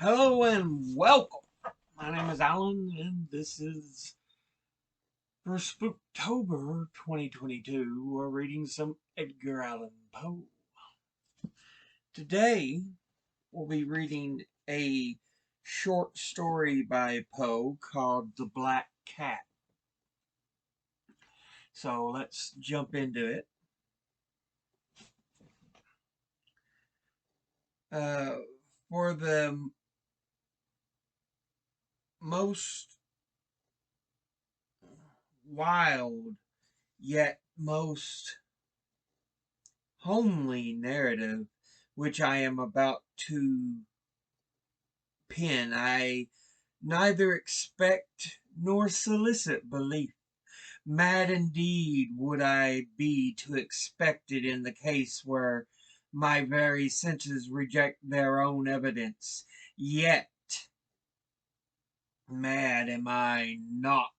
Hello and welcome. My name is Alan, and this is for Spooktober 2022. We're reading some Edgar Allan Poe. Today, we'll be reading a short story by Poe called The Black Cat. So let's jump into it. Uh, for the most wild yet most homely narrative which I am about to pen, I neither expect nor solicit belief. Mad indeed would I be to expect it in the case where my very senses reject their own evidence. Yet mad am I not,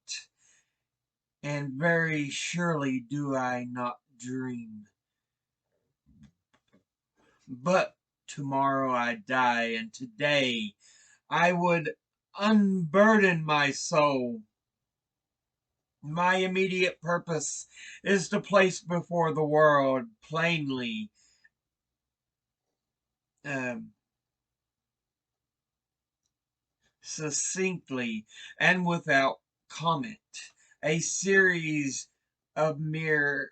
and very surely do I not dream. But tomorrow I die, and today I would unburden my soul. My immediate purpose is to place before the world plainly, um, succinctly, and without comment, a series of mere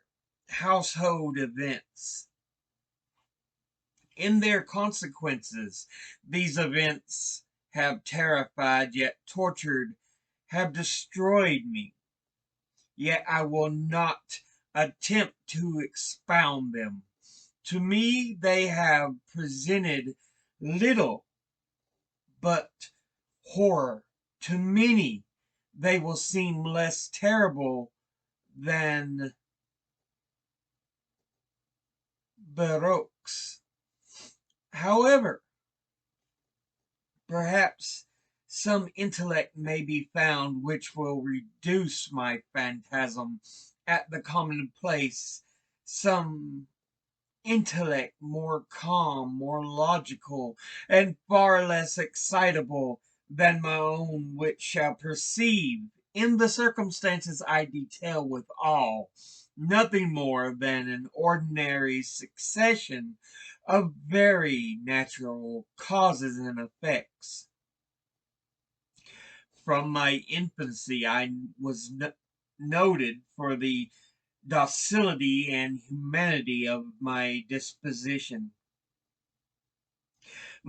household events. In their consequences, these events have terrified, yet tortured, have destroyed me. Yet I will not attempt to expound them. To me they have presented little but horror. To many they will seem less terrible than Baroque's. However, perhaps some intellect may be found which will reduce my phantasm at the commonplace, some intellect more calm, more logical, and far less excitable than my own, which shall perceive, in the circumstances I detail with all, nothing more than an ordinary succession of very natural causes and effects. From my infancy I was noted for the docility and humanity of my disposition.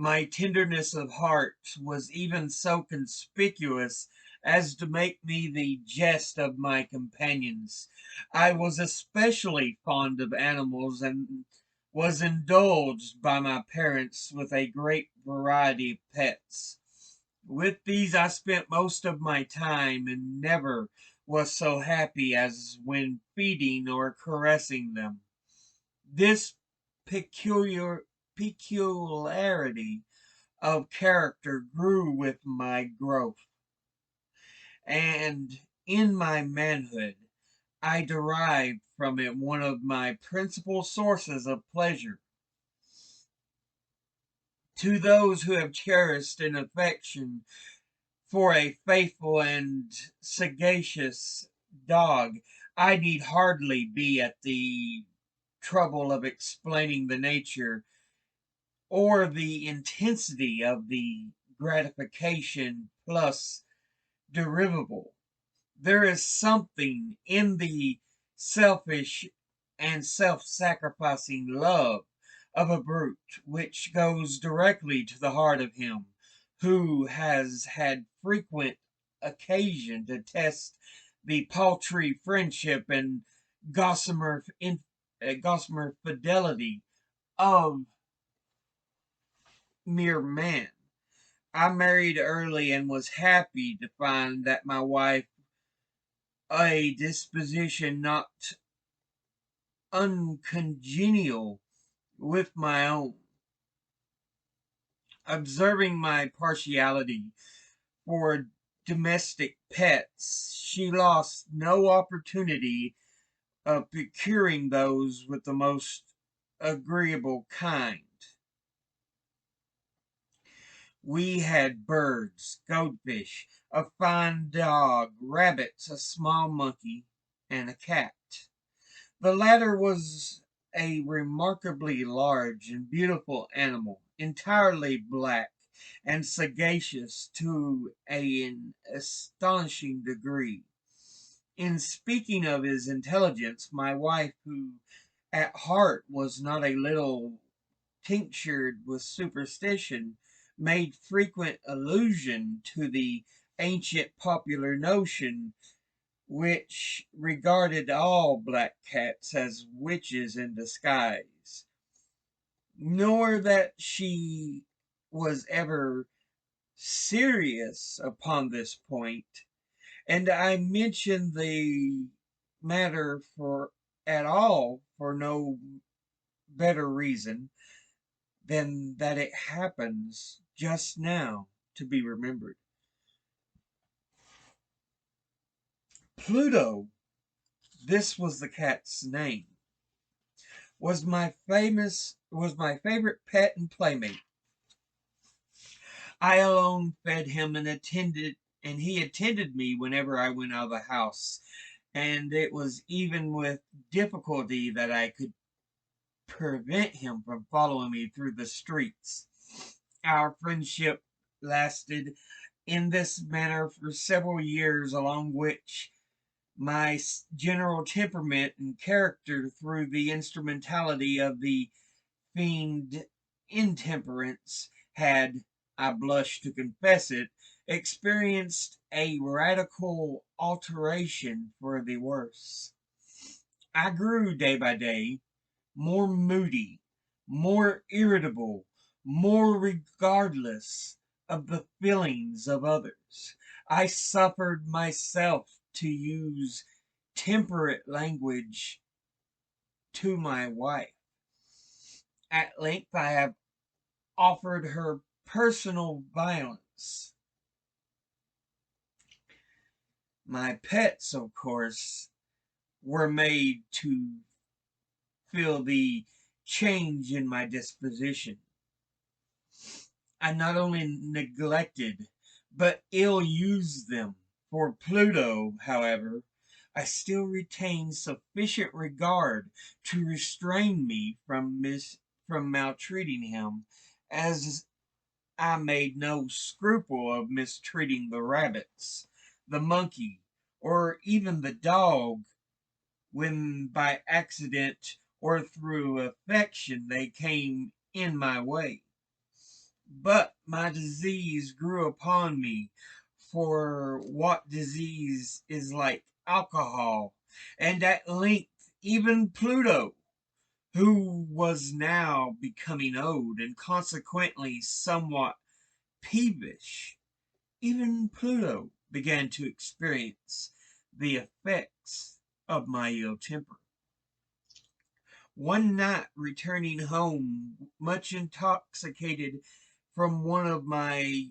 My tenderness of heart was even so conspicuous as to make me the jest of my companions. I was especially fond of animals, and was indulged by my parents with a great variety of pets. With these I spent most of my time, and never was so happy as when feeding or caressing them. This peculiar peculiarity of character grew with my growth, and in my manhood I derived from it one of my principal sources of pleasure. To those who have cherished an affection for a faithful and sagacious dog, I need hardly be at the trouble of explaining the nature or the intensity of the gratification plus derivable. There is something in the selfish and self sacrificing love of a brute which goes directly to the heart of him who has had frequent occasion to test the paltry friendship and gossamer fidelity of mere man. I married early and was happy to find that my wife a disposition not uncongenial with my own. Observing my partiality for domestic pets, she lost no opportunity of procuring those with the most agreeable kind. We had birds, goldfish, a fine dog, rabbits, a small monkey, and a cat. The latter was a remarkably large and beautiful animal, entirely black and sagacious to an astonishing degree. In speaking of his intelligence, my wife, who at heart was not a little tinctured with superstition, made frequent allusion to the ancient popular notion which regarded all black cats as witches in disguise, nor that she was ever serious upon this point, and I mention the matter for at all for no better reason than that it happens just now to be remembered. Pluto, this was the cat's name, was my favorite pet and playmate. I alone fed him and he attended me whenever I went out of the house, and it was even with difficulty that I could prevent him from following me through the streets. Our friendship lasted in this manner for several years, along which my general temperament and character, through the instrumentality of the fiend intemperance, had, I blush to confess it, experienced a radical alteration for the worse. I grew day by day more moody, more irritable, more regardless of the feelings of others. I suffered myself to use temperate language to my wife. At length I have offered her personal violence. My pets, of course, were made to feel the change in my disposition. I not only neglected, but ill used them. For Pluto, however, I still retained sufficient regard to restrain me from maltreating him, as I made no scruple of mistreating the rabbits, the monkey, or even the dog, when by accident or through affection they came in my way. But my disease grew upon me, for what disease is like alcohol? And at length even Pluto, who was now becoming old and consequently somewhat peevish, even Pluto began to experience the effects of my ill temper. One night, returning home much intoxicated from one of my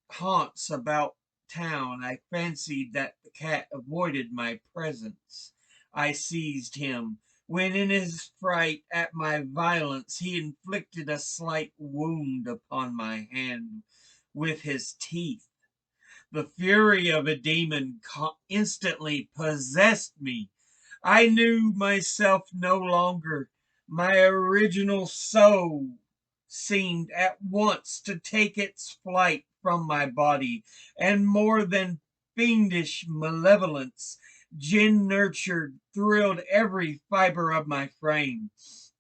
haunts about town, I fancied that the cat avoided my presence. I seized him, when in his fright at my violence he inflicted a slight wound upon my hand with his teeth. The fury of a demon instantly possessed me. I knew myself no longer. My original soul seemed at once to take its flight from my body, and more than fiendish malevolence, gin nurtured, thrilled every fiber of my frame.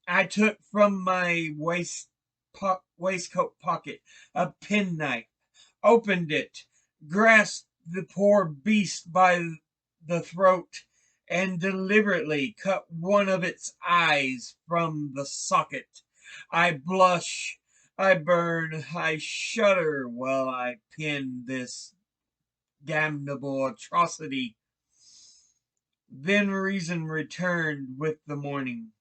I took from my waistcoat pocket a penknife, opened it, grasped the poor beast by the throat, and deliberately cut one of its eyes from the socket. I blush, I burn, I shudder while I pen this damnable atrocity. Then reason returned with the morning,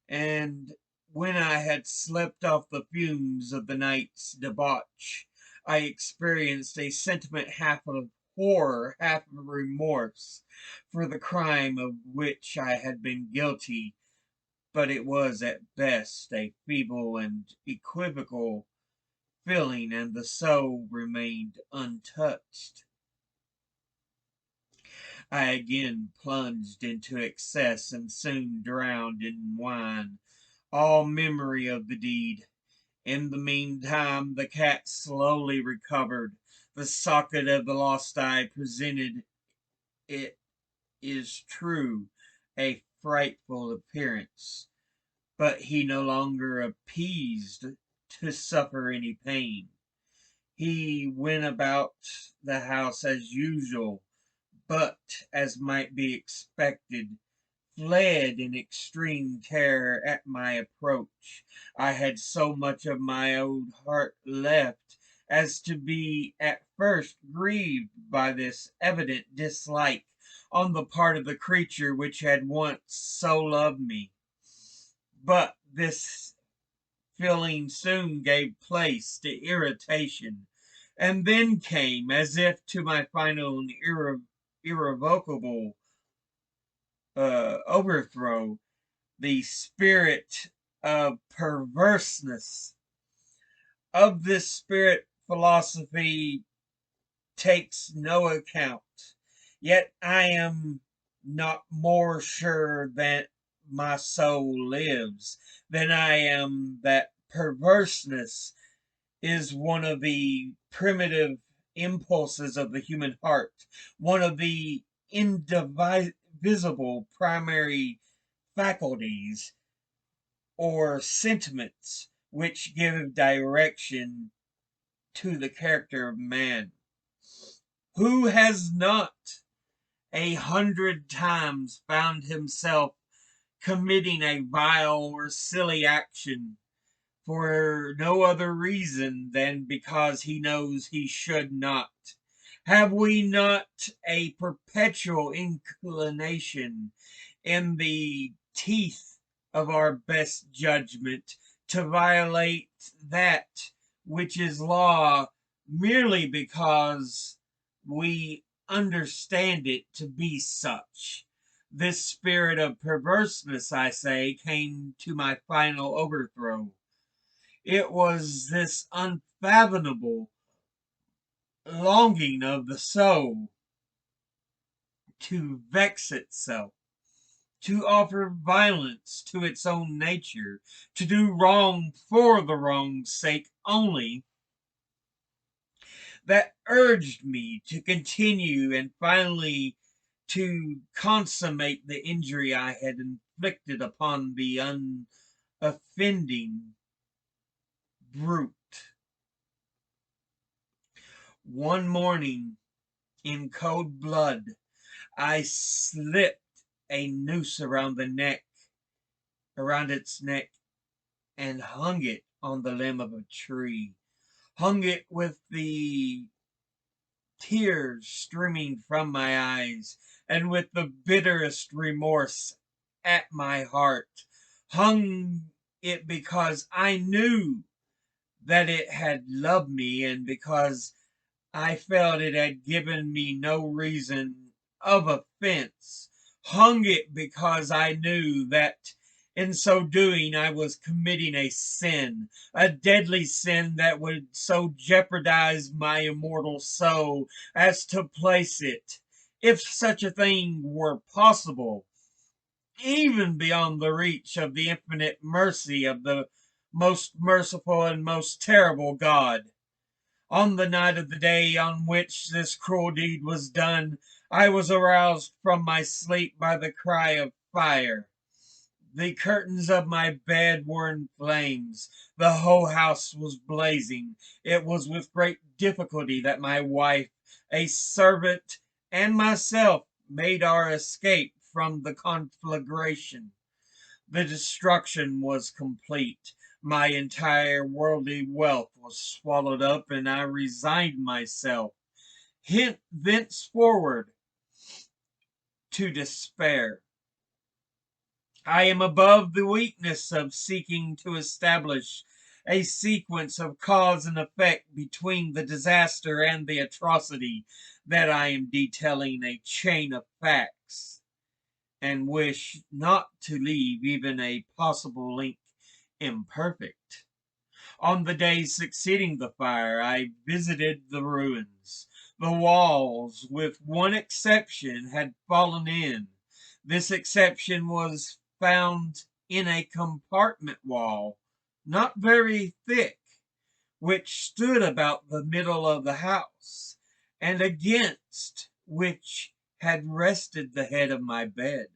and when I had slept off the fumes of the night's debauch, I experienced a sentiment half of horror, half of remorse, for the crime of which I had been guilty, but it was at best a feeble and equivocal feeling, and the soul remained untouched. I again plunged into excess and soon drowned in wine all memory of the deed. In the meantime, the cat slowly recovered. The socket of the lost eye presented, it is true, a frightful appearance, but he no longer appeased to suffer any pain. He went about the house as usual, but, as might be expected, fled in extreme terror at my approach. I had so much of my old heart left as to be at first grieved by this evident dislike on the part of the creature which had once so loved me. But this feeling soon gave place to irritation, and then came, as if to my final and irrevocable overthrow, the spirit of perverseness. Of this spirit philosophy takes no account. Yet I am not more sure that my soul lives than I am that perverseness is one of the primitive impulses of the human heart, one of the indivisible primary faculties or sentiments which give direction to the character of man. Who has not 100 times found himself committing a vile or silly action for no other reason than because he knows he should not? Have we not a perpetual inclination in the teeth of our best judgment to violate that which is law merely because we understand it to be such? This spirit of perverseness, I say, came to my final overthrow. It was this unfathomable longing of the soul to vex itself, to offer violence to its own nature, to do wrong for the wrong's sake only, that urged me to continue and finally to consummate the injury I had inflicted upon the unoffending brute. One morning, in cold blood, I slipped a noose around its neck, and hung it on the limb of a tree. Hung it with the tears streaming from my eyes, and with the bitterest remorse at my heart. Hung it because I knew that it had loved me, and because I felt it had given me no reason of offense. Hung it because I knew that in so doing I was committing a deadly sin that would so jeopardize my immortal soul as to place it, if such a thing were possible, even beyond the reach of the infinite mercy of the most merciful and most terrible God. On the night of the day on which this cruel deed was done, I was aroused from my sleep by the cry of fire. The curtains of my bed were in flames. The whole house was blazing. It was with great difficulty that my wife, a servant, and myself made our escape from the conflagration. The destruction was complete. My entire worldly wealth was swallowed up, and I resigned myself thenceforward to despair. I am above the weakness of seeking to establish a sequence of cause and effect between the disaster and the atrocity that I am detailing, a chain of facts, and wish not to leave even a possible link imperfect. On the days succeeding the fire, I visited the ruins. The walls, with one exception, had fallen in. This exception was found in a compartment wall, not very thick, which stood about the middle of the house, and against which had rested the head of my bed.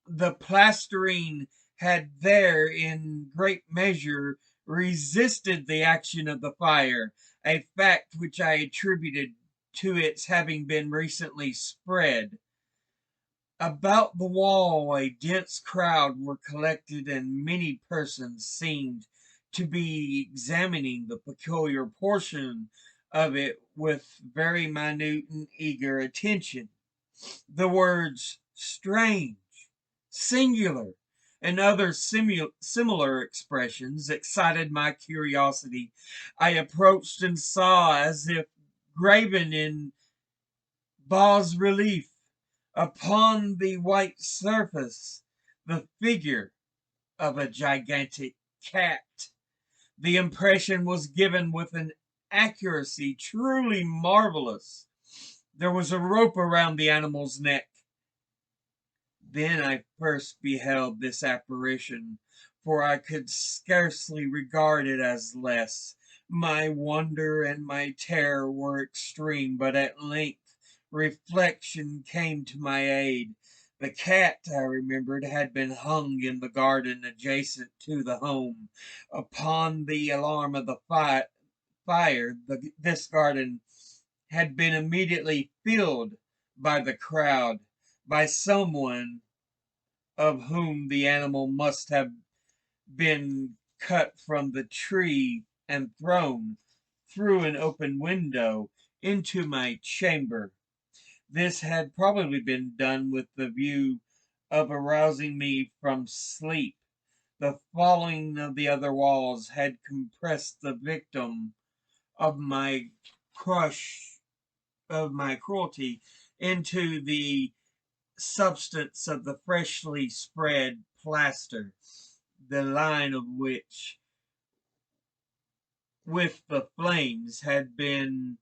The plastering had there in great measure resisted the action of the fire, a fact which I attributed to its having been recently spread. About the wall a dense crowd were collected, and many persons seemed to be examining the peculiar portion of it with very minute and eager attention. The words strange, singular, and other similar expressions excited my curiosity. I approached and saw, as if graven in bas relief upon the white surface, the figure of a gigantic cat. The impression was given with an accuracy truly marvelous. There was a rope around the animal's neck. Then I first beheld this apparition, for I could scarcely regard it as less. My wonder and my terror were extreme, but at length reflection came to my aid. The cat, I remembered, had been hung in the garden adjacent to the home. Upon the alarm of the fire, this garden had been immediately filled by the crowd, by someone of whom the animal must have been cut from the tree and thrown through an open window into my chamber. This had probably been done with the view of arousing me from sleep. The falling of the other walls had compressed the victim of my crush of my cruelty into the substance of the freshly spread plaster, the line of which, with the flames, had been,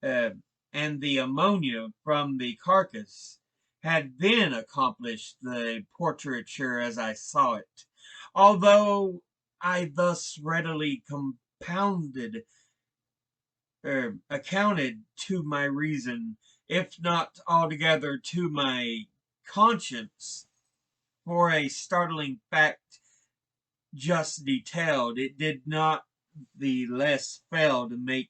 uh, and the ammonia from the carcass, had then accomplished the portraiture as I saw it. Although I thus readily accounted to my reason, if not altogether to my conscience, for a startling fact just detailed, it did not the less fail to make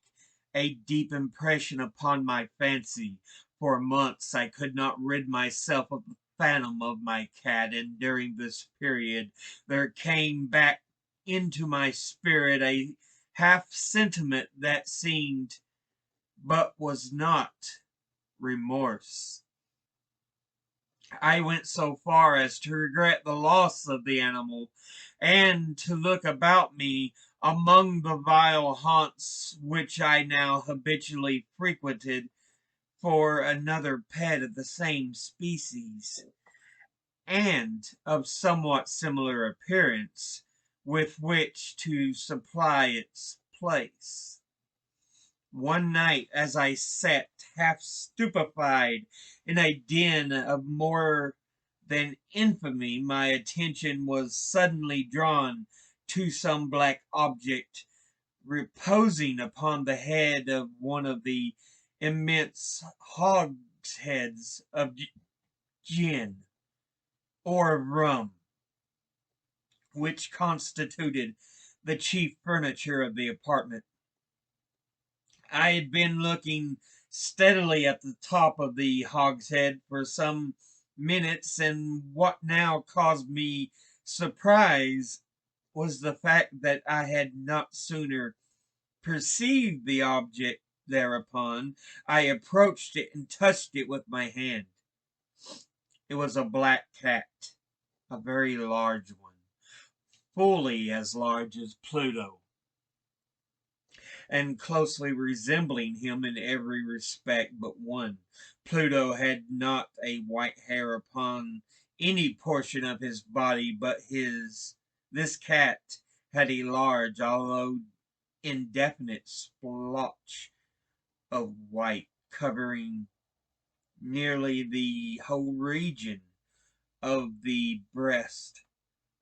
a deep impression upon my fancy. For months I could not rid myself of the phantom of my cat, and during this period there came back into my spirit a half sentiment that seemed, but was not, remorse. I went so far as to regret the loss of the animal, and to look about me among the vile haunts which I now habitually frequented for another pet of the same species, and of somewhat similar appearance, with which to supply its place. One night, as I sat half stupefied in a den of more than infamy, my attention was suddenly drawn to some black object reposing upon the head of one of the immense hogsheads of gin, or of rum, which constituted the chief furniture of the apartment. I had been looking steadily at the top of the hogshead for some minutes, and what now caused me surprise was the fact that I had not sooner perceived the object thereupon. I approached it and touched it with my hand. It was a black cat, a very large one, fully as large as Pluto, and closely resembling him in every respect but one. Pluto had not a white hair upon any portion of his body, but this cat had a large, although indefinite, splotch of white covering nearly the whole region of the breast.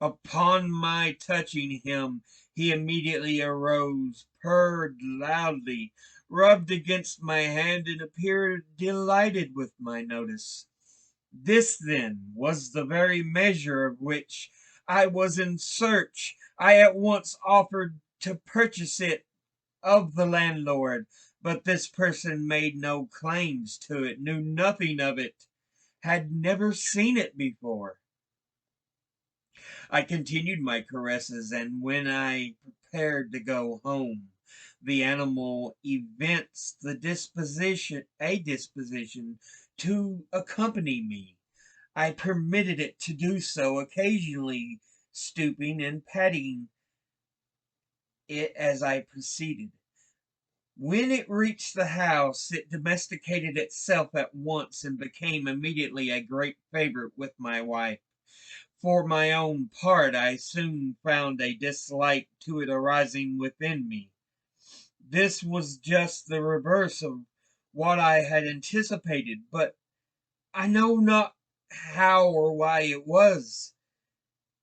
Upon my touching him, he immediately arose, purred loudly, rubbed against my hand, and appeared delighted with my notice. This, then, was the very measure of which I was in search. I at once offered to purchase it of the landlord, but this person made no claims to it, knew nothing of it, had never seen it before. I continued my caresses, and when I prepared to go home, the animal evinced a disposition to accompany me. I permitted it to do so, occasionally stooping and patting it as I proceeded. When it reached the house, it domesticated itself at once and became immediately a great favorite with my wife. For my own part, I soon found a dislike to it arising within me. This was just the reverse of what I had anticipated, but I know not how or why it was.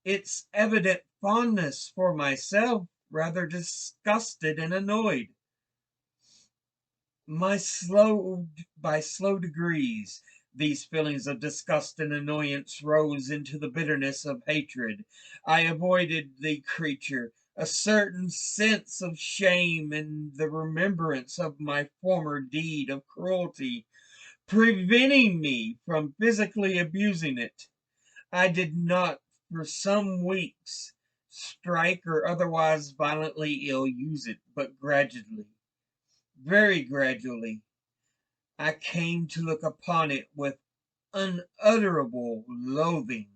Its evident fondness for myself rather disgusted and annoyed. By slow degrees, these feelings of disgust and annoyance rose into the bitterness of hatred. I avoided the creature, a certain sense of shame and the remembrance of my former deed of cruelty preventing me from physically abusing it. I did not, for some weeks, strike or otherwise violently ill use it, but gradually, very gradually, I came to look upon it with unutterable loathing,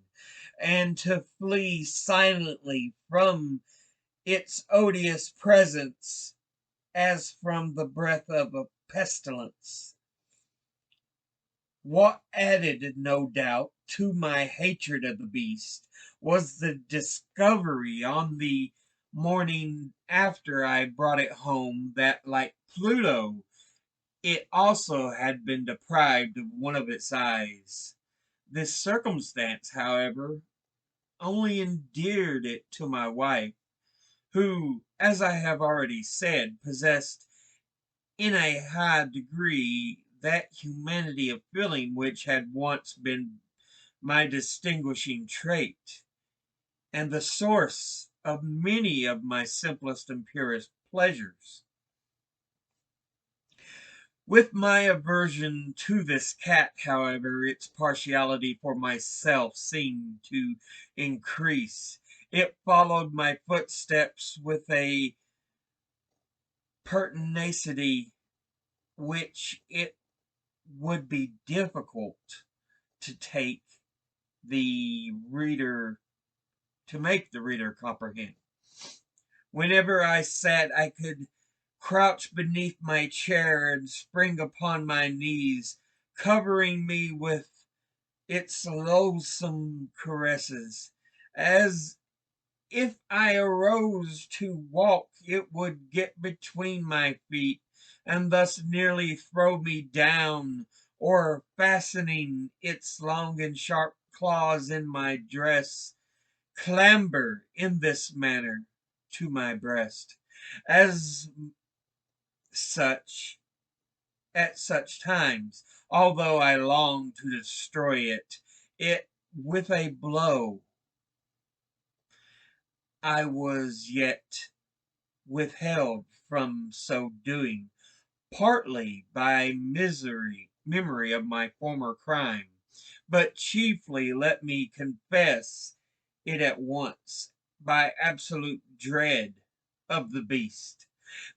and to flee silently from its odious presence as from the breath of a pestilence. What added, no doubt, to my hatred of the beast was the discovery on the morning after I brought it home that, like Pluto, it also had been deprived of one of its eyes. This circumstance, however, only endeared it to my wife, who, as I have already said, possessed in a high degree that humanity of feeling which had once been my distinguishing trait, and the source of many of my simplest and purest pleasures. With my aversion to this cat, however, its partiality for myself seemed to increase. It followed my footsteps with a pertinacity which it would be difficult to take the reader to make the reader comprehend. Whenever I sat, I could crouch beneath my chair and spring upon my knees, covering me with its loathsome caresses. As if I arose to walk, it would get between my feet, and thus nearly throw me down, or fastening its long and sharp claws in my dress, clamber in this manner to my breast. As such, at such times, although I longed to destroy it with a blow, I was yet withheld from so doing, partly by memory of my former crime, but chiefly, let me confess it at once, by absolute dread of the beast.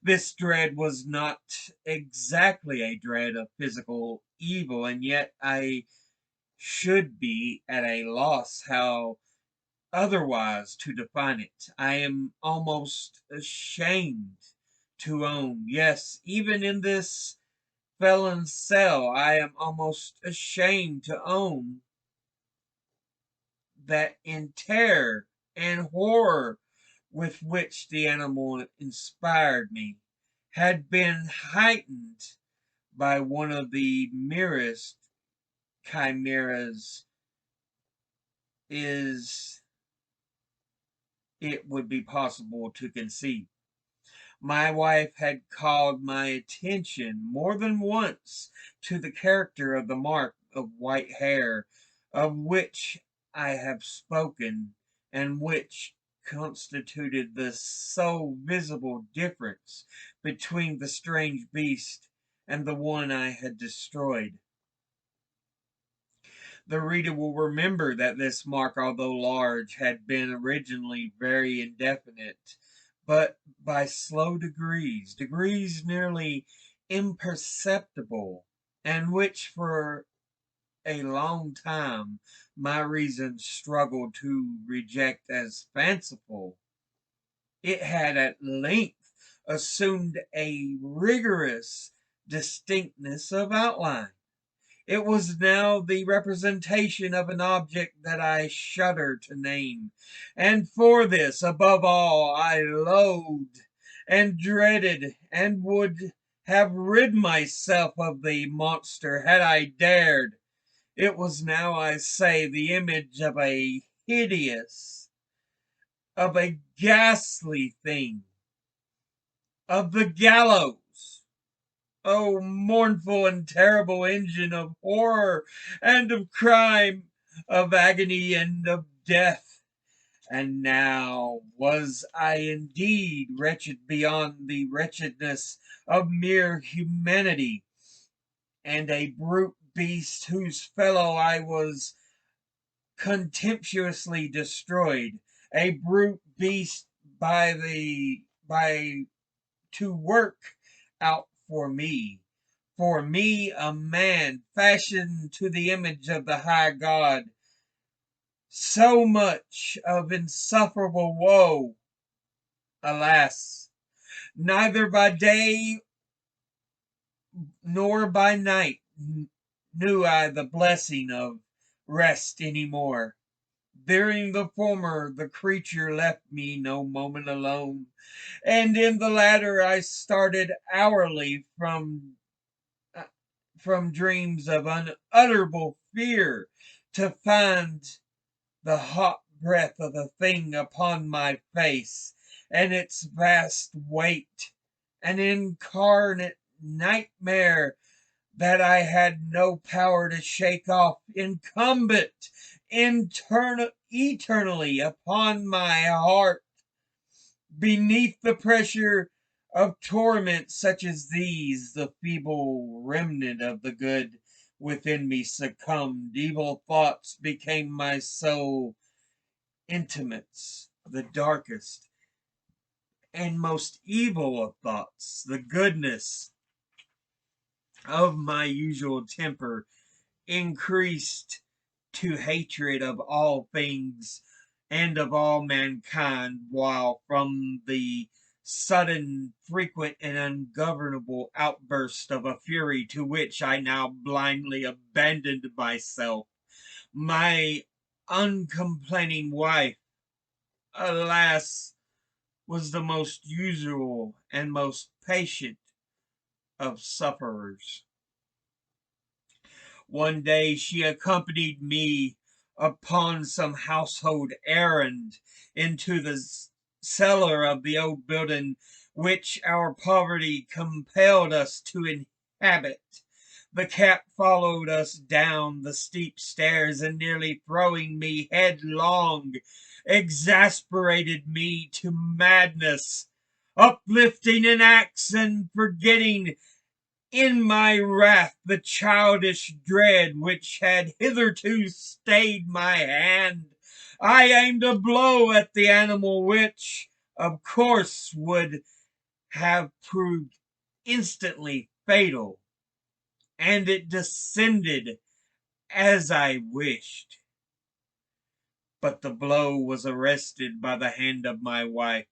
This dread was not exactly a dread of physical evil, and yet I should be at a loss how otherwise to define it. I am almost ashamed to own, yes, even in this felon's cell, I am almost ashamed to own that in terror and horror with which the animal inspired me had been heightened by one of the merest chimeras is it would be possible to conceive. My wife had called my attention more than once to the character of the mark of white hair of which I have spoken, and which constituted the so visible difference between the strange beast and the one I had destroyed. The reader will remember that this mark, although large, had been originally very indefinite, but by slow degrees nearly imperceptible, and which for a long time my reason struggled to reject as fanciful, it had at length assumed a rigorous distinctness of outline. It was now the representation of an object that I shudder to name, and for this, above all, I loathed and dreaded, and would have rid myself of the monster had I dared. It was now, I say, the image of a hideous, of a ghastly thing, of the gallows. Oh, mournful and terrible engine of horror and of crime, of agony and of death! And now was I indeed wretched beyond the wretchedness of mere humanity, and a brute beast whose fellow I was contemptuously destroyed, a brute beast by to work out for me, a man fashioned to the image of the high God, so much of insufferable woe. Alas, neither by day nor by night knew I the blessing of rest any more. During the former, the creature left me no moment alone, and in the latter I started hourly from dreams of unutterable fear to find the hot breath of the thing upon my face, and its vast weight, an incarnate nightmare that I had no power to shake off, incumbent eternally upon my heart. Beneath the pressure of torments such as these, the feeble remnant of the good within me succumbed. Evil thoughts became my sole intimates, the darkest and most evil of thoughts. The goodness of my usual temper increased to hatred of all things and of all mankind, while from the sudden, frequent, and ungovernable outburst of a fury to which I now blindly abandoned myself, my uncomplaining wife, alas, was the most usual and most patient of sufferers. One day she accompanied me upon some household errand into the cellar of the old building which our poverty compelled us to inhabit. The cat followed us down the steep stairs, and nearly throwing me headlong, exasperated me to madness. Uplifting an axe and forgetting in my wrath the childish dread which had hitherto stayed my hand, I aimed a blow at the animal which, of course, would have proved instantly fatal, and it descended as I wished. But the blow was arrested by the hand of my wife.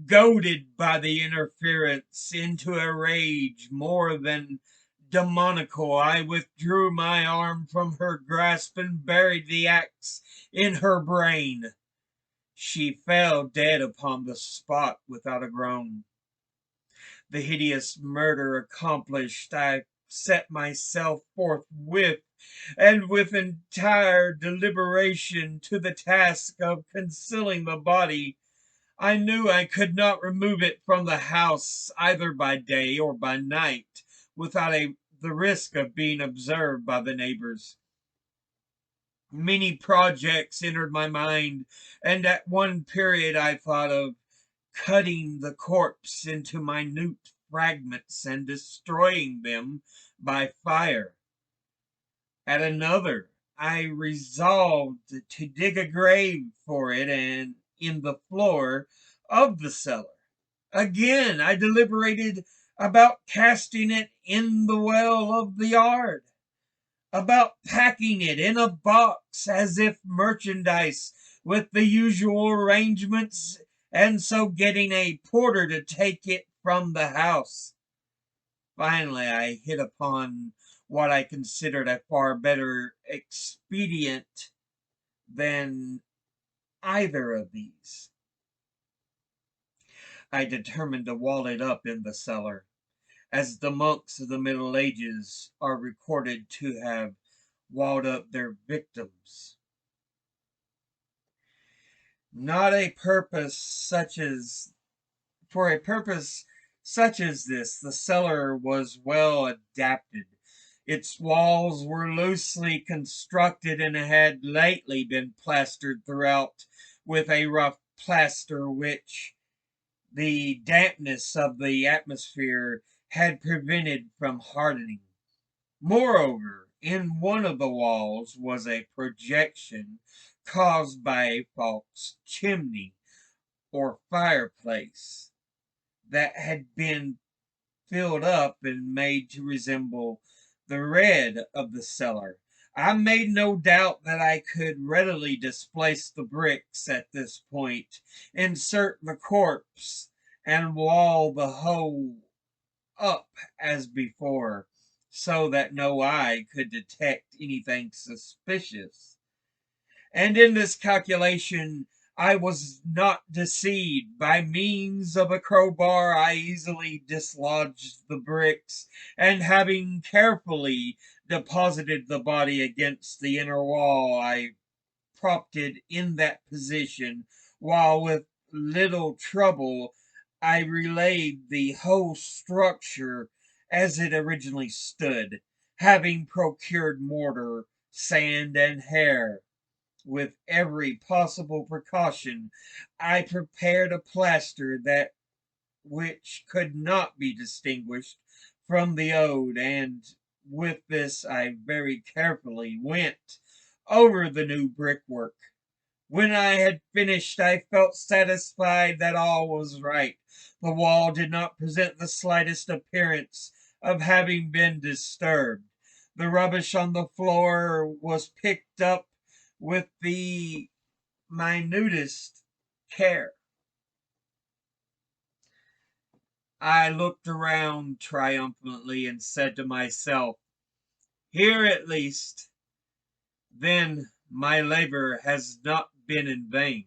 Goaded by the interference into a rage more than demoniacal, I withdrew my arm from her grasp and buried the axe in her brain. She fell dead upon the spot without a groan. The hideous murder accomplished, I set myself forthwith, and with entire deliberation, to the task of concealing the body. I knew I could not remove it from the house either by day or by night without the risk of being observed by the neighbors. Many projects entered my mind, and at one period I thought of cutting the corpse into minute fragments and destroying them by fire. At another, I resolved to dig a grave for it and in the floor of the cellar. Again, I deliberated about casting it in the well of the yard, about packing it in a box as if merchandise with the usual arrangements, and so getting a porter to take it from the house. Finally, I hit upon what I considered a far better expedient than either of these. I determined to wall it up in the cellar, as the monks of the Middle Ages are recorded to have walled up their victims. Not a purpose such as For a purpose such as this, the cellar was well adapted. Its walls were loosely constructed and had lately been plastered throughout with a rough plaster which the dampness of the atmosphere had prevented from hardening. Moreover, in one of the walls was a projection caused by a false chimney or fireplace that had been filled up and made to resemble the red of the cellar. I made no doubt that I could readily displace the bricks at this point, insert the corpse, and wall the whole up as before, so that no eye could detect anything suspicious. And in this calculation I was not deceived. By means of a crowbar I easily dislodged the bricks, and having carefully deposited the body against the inner wall, I propped it in that position, while with little trouble I relaid the whole structure as it originally stood, having procured mortar, sand, and hair. With every possible precaution, I prepared a plaster that which could not be distinguished from the old, and with this I very carefully went over the new brickwork. When I had finished, I felt satisfied that all was right. The wall did not present the slightest appearance of having been disturbed. The rubbish on the floor was picked up with the minutest care. I looked around triumphantly and said to myself, "Here at least, then, my labor has not been in vain."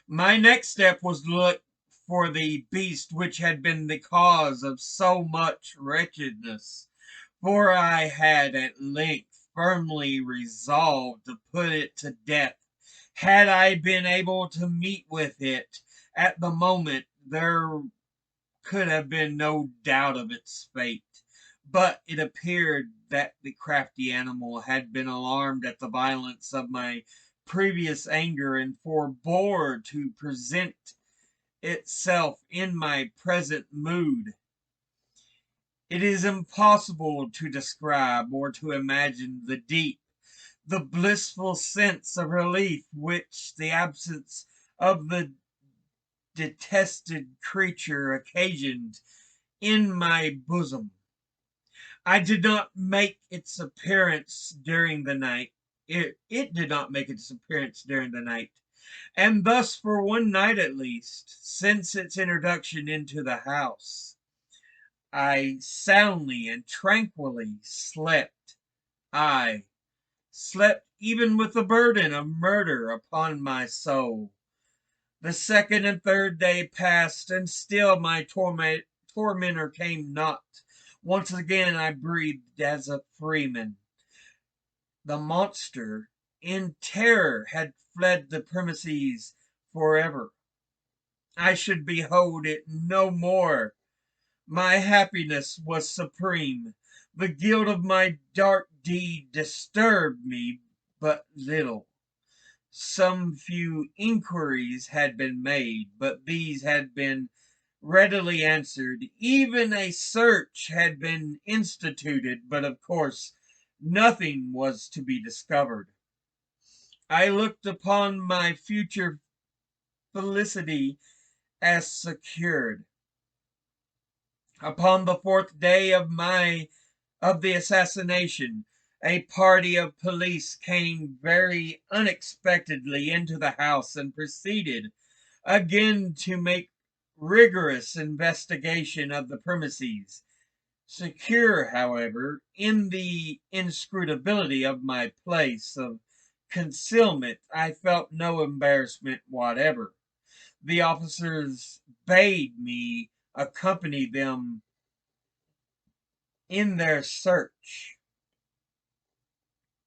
My next step was to look for the beast which had been the cause of so much wretchedness, for I had at length firmly resolved to put it to death. Had I been able to meet with it at the moment, there could have been no doubt of its fate. But it appeared that the crafty animal had been alarmed at the violence of my previous anger, and forbore to present itself in my present mood. It is impossible to describe or to imagine the deep, the blissful sense of relief which the absence of the detested creature occasioned in my bosom. I did not make its appearance during the night. It did not make its appearance during the night. And thus, for one night at least, since its introduction into the house, I soundly and tranquilly slept. I slept even with the burden of murder upon my soul. The second and third day passed, and still my tormentor came not. Once again I breathed as a freeman. The monster, in terror, had fled the premises forever. I should behold it no more. My happiness was supreme. The guilt of my dark deed disturbed me but little. Some few inquiries had been made, but these had been readily answered. Even a search had been instituted, but of course nothing was to be discovered. I looked upon my future felicity as secured. Upon the fourth day of the assassination, a party of police came very unexpectedly into the house and proceeded again to make rigorous investigation of the premises. Secure, however, in the inscrutability of my place of concealment, I felt no embarrassment whatever. The officers bade me accompany them in their search.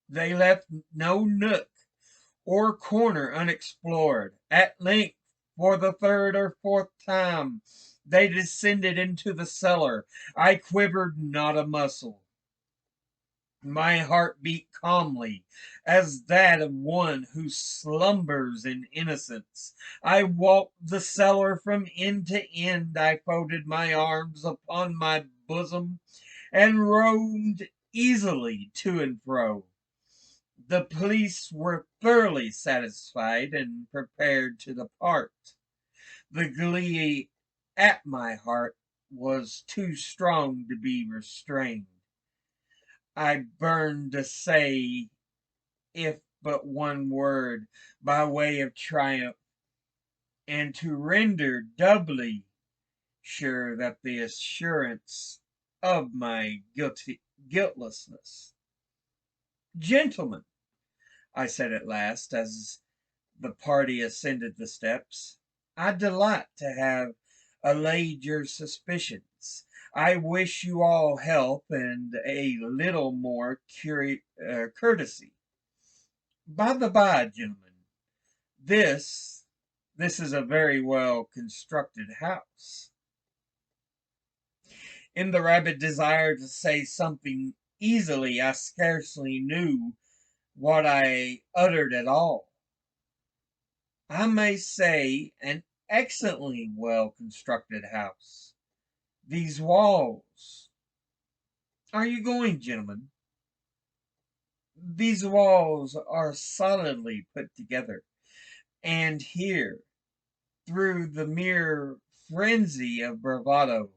They left no nook or corner unexplored. At length, for the third or fourth time, they descended into the cellar. I quivered not a muscle. My heart beat calmly, as that of one who slumbers in innocence. I walked the cellar from end to end. I folded my arms upon my bosom and roamed easily to and fro. The police were thoroughly satisfied and prepared to depart. The glee at my heart was too strong to be restrained. I burned to say, if but one word, by way of triumph, and to render doubly sure that the assurance of my guiltlessness. Gentlemen, I said at last, as the party ascended the steps, I delight to have allayed your suspicions. I wish you all help and a little more courtesy. By the by, gentlemen, this this is a very well constructed house. In the rabid desire to say something easily, I scarcely knew what I uttered at all. I may say an excellently well constructed house. These walls. Are you going, gentlemen? These walls are solidly put together, and here, through the mere frenzy of bravado,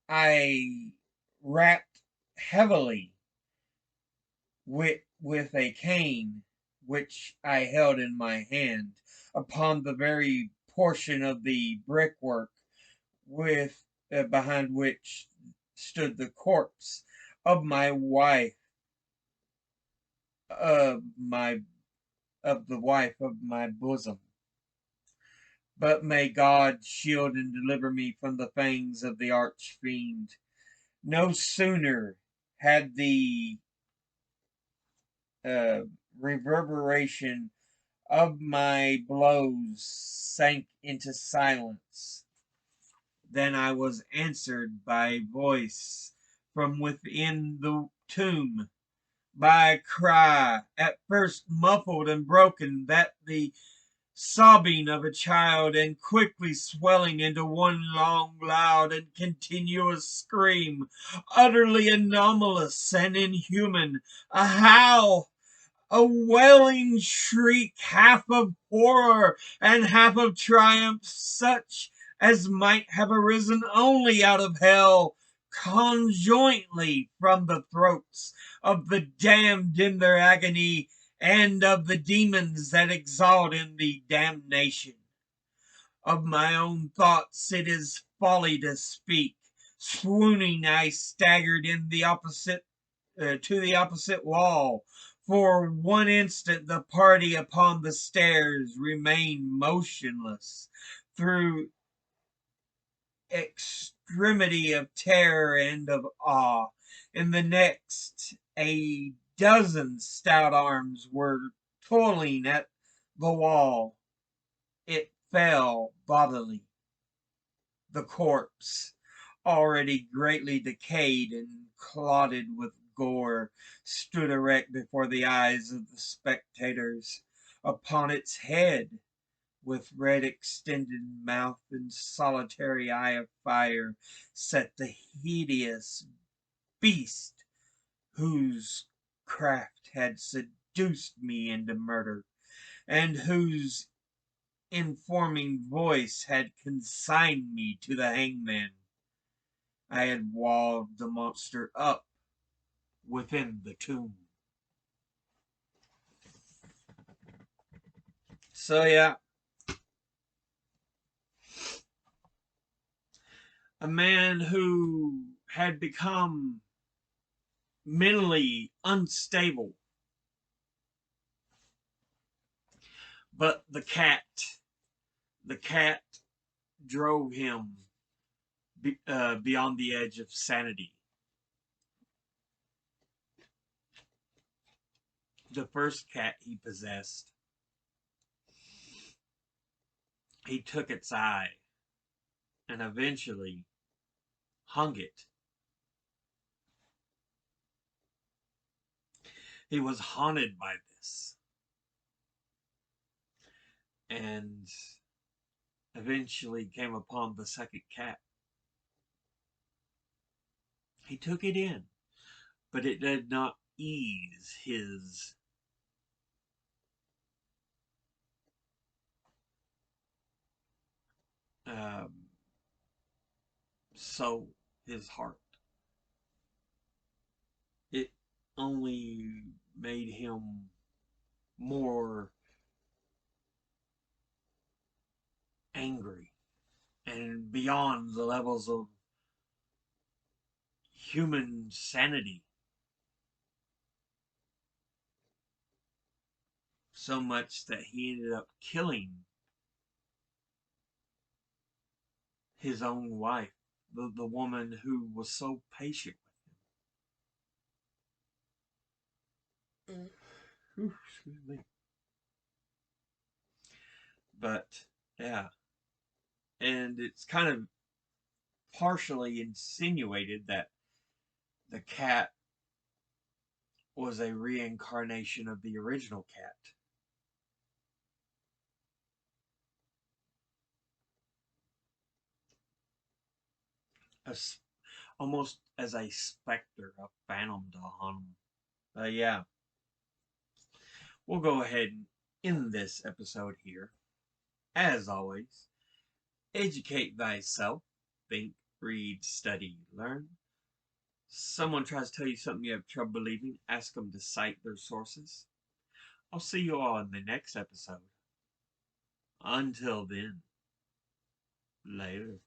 I rapped heavily with a cane which I held in my hand upon the very portion of the brickwork with behind which stood the corpse of my wife, of my of the wife of my bosom. But may God shield and deliver me from the fangs of the arch fiend. No sooner had the uh, reverberation of my blows sank into silence than I was answered by a voice from within the tomb, by a cry, at first muffled and broken, that the sobbing of a child, and quickly swelling into one long, loud, and continuous scream, utterly anomalous and inhuman, a howl, a wailing shriek, half of horror and half of triumph, such as might have arisen only out of hell, conjointly from the throats of the damned in their agony, and of the demons that exalt in the damnation. Of my own thoughts it is folly to speak. Swooning, I staggered in the opposite to the opposite wall, For one instant the party upon the stairs remained motionless through extremity of terror and of awe. In the next, a dozen stout arms were toiling at the wall. It fell bodily. The corpse, already greatly decayed and clotted with gore, stood erect before the eyes of the spectators. Upon its head, with red extended mouth and solitary eye of fire, sat the hideous beast whose craft had seduced me into murder, and whose informing voice had consigned me to the hangman. I had walled the monster up within the tomb. So yeah, a man who had become mentally unstable, but the cat drove him beyond the edge of sanity. The first cat he possessed, he took its eye and eventually hung it. He was haunted by this and eventually came upon the second cat. He took it in, but it did not ease his um, soul, his heart. It only made him more angry and beyond the levels of human sanity. So much that he ended up killing his own wife, the woman who was so patient with him. Excuse me. But, yeah. And it's kind of partially insinuated that the cat was a reincarnation of the original cat. As, almost as a specter, a phantom to haunt him. Yeah. We'll go ahead and end this episode here. As always, educate thyself. Think, read, study, learn. Someone tries to tell you something you have trouble believing, ask them to cite their sources. I'll see you all in the next episode. Until then, later.